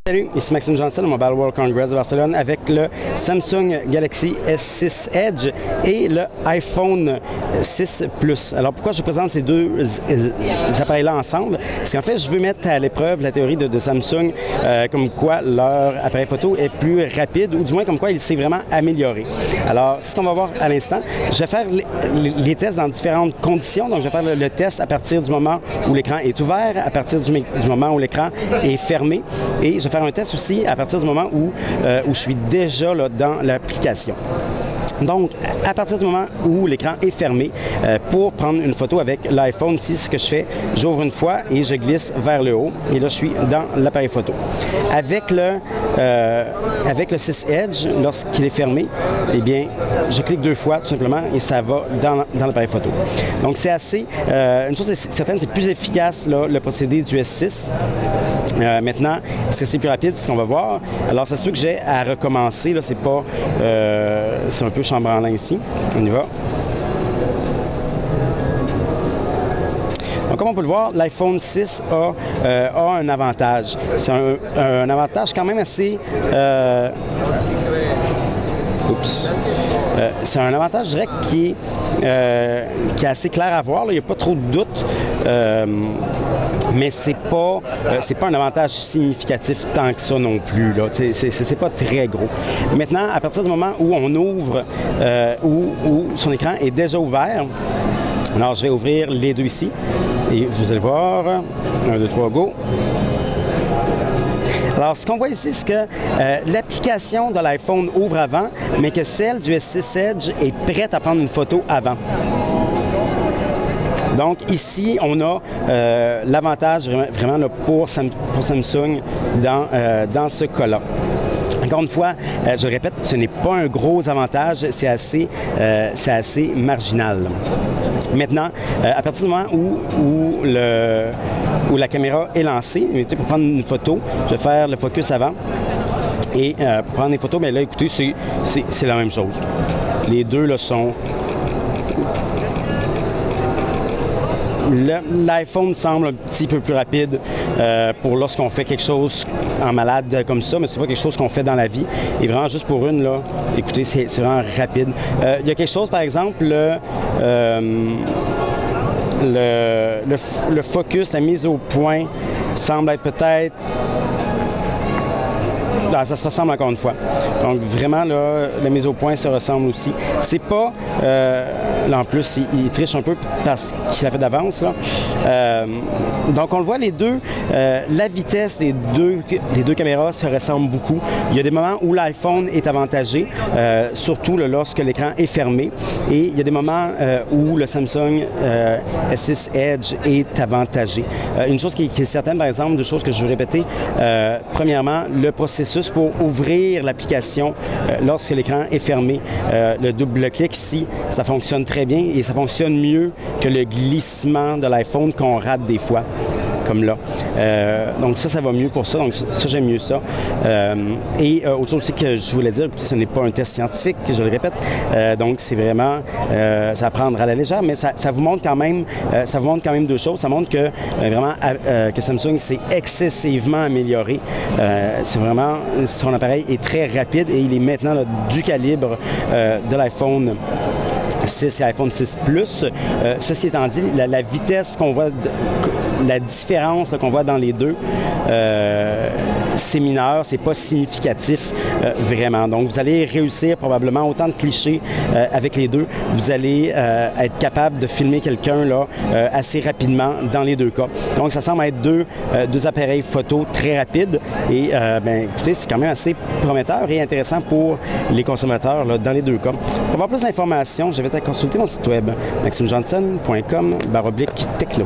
Salut, ici Maxime Johnson au Mobile World Congress de Barcelone avec le Samsung Galaxy S6 Edge et le iPhone 6 Plus. Alors pourquoi je présente ces deux appareils-là ensemble? Parce qu'en fait, je veux mettre à l'épreuve la théorie de Samsung comme quoi leur appareil photo est plus rapide ou du moins comme quoi il s'est vraiment amélioré. Alors, c'est ce qu'on va voir à l'instant. Je vais faire les tests dans différentes conditions. Donc, je vais faire le test à partir du moment où l'écran est ouvert, à partir du moment où l'écran est fermé et je vais faire un test aussi à partir du moment où je suis déjà là, dans l'application. Donc, à partir du moment où l'écran est fermé, pour prendre une photo avec l'iPhone, ici, ce que je fais, j'ouvre une fois et je glisse vers le haut. Et là, je suis dans l'appareil photo. Avec le 6 Edge, lorsqu'il est fermé, eh bien, je clique deux fois, tout simplement, et ça va dans l'appareil photo. Donc, c'est assez... une chose est certaine, c'est plus efficace, là, le procédé du S6. Maintenant, c'est plus rapide, c'est ce qu'on va voir. Alors, ça se peut que j'ai à recommencer. Là, c'est pas... c'est un peu chambranlant ici. On y va. Donc, comme on peut le voir, l'iPhone 6 a un avantage. C'est un avantage quand même assez... c'est un avantage, je dirais, qui est assez clair à voir. Là. Il n'y a pas trop de doute. Mais c'est pas un avantage significatif tant que ça non plus. C'est pas très gros. Maintenant, à partir du moment où on ouvre, où son écran est déjà ouvert, alors je vais ouvrir les deux ici. Et vous allez voir, 1, 2, 3, go! Alors, ce qu'on voit ici, c'est que l'application de l'iPhone ouvre avant, mais que celle du S6 Edge est prête à prendre une photo avant. Donc, ici, on a l'avantage vraiment là, pour Samsung dans ce cas-là. Encore une fois, je le répète, ce n'est pas un gros avantage, c'est assez marginal. Maintenant, à partir du moment où la caméra est lancée, pour prendre une photo, je vais faire le focus avant. Et pour prendre des photos, bien là, écoutez, c'est la même chose. Les deux là, sont... L'iPhone semble un petit peu plus rapide pour lorsqu'on fait quelque chose en malade comme ça, mais c'est pas quelque chose qu'on fait dans la vie. Et vraiment, juste pour une, là, écoutez, c'est vraiment rapide. Il y a quelque chose, par exemple, le focus, la mise au point semble être peut-être... ça se ressemble encore une fois. Donc vraiment, là, la mise au point se ressemble aussi. C'est pas... là, en plus, il triche un peu parce qu'il a fait d'avance. Donc, on le voit, les deux, la vitesse des deux caméras se ressemble beaucoup. Il y a des moments où l'iPhone est avantagé, surtout là, lorsque l'écran est fermé. Et il y a des moments où le Samsung S6 Edge est avantagé. Une chose qui est certaine, par exemple, deux choses que je veux répéter. Premièrement, le processus pour ouvrir l'application lorsque l'écran est fermé. Le double-clic ici, ça fonctionne très bien et ça fonctionne mieux que le glissement de l'iPhone qu'on rate des fois, comme là. Donc ça va mieux pour ça. Donc ça, j'aime mieux ça. Et autre chose aussi que je voulais dire, ce n'est pas un test scientifique, je le répète. Donc c'est vraiment, ça va prendre à la légère, mais ça vous montre quand même, deux choses. Ça montre que vraiment que Samsung s'est excessivement amélioré. C'est vraiment, son appareil est très rapide et il est maintenant là, du calibre de l'iPhone 6 et iPhone 6 Plus. Ceci étant dit, la vitesse qu'on voit, la différence qu'on voit dans les deux, c'est mineur, c'est pas significatif vraiment. Donc, vous allez réussir probablement autant de clichés avec les deux. Vous allez être capable de filmer quelqu'un là assez rapidement dans les deux cas. Donc, ça semble être deux appareils photo très rapides et écoutez, c'est quand même assez prometteur et intéressant pour les consommateurs là, dans les deux cas. Pour avoir plus d'informations, je vais te consulter mon site web maximejohnson.com/techno.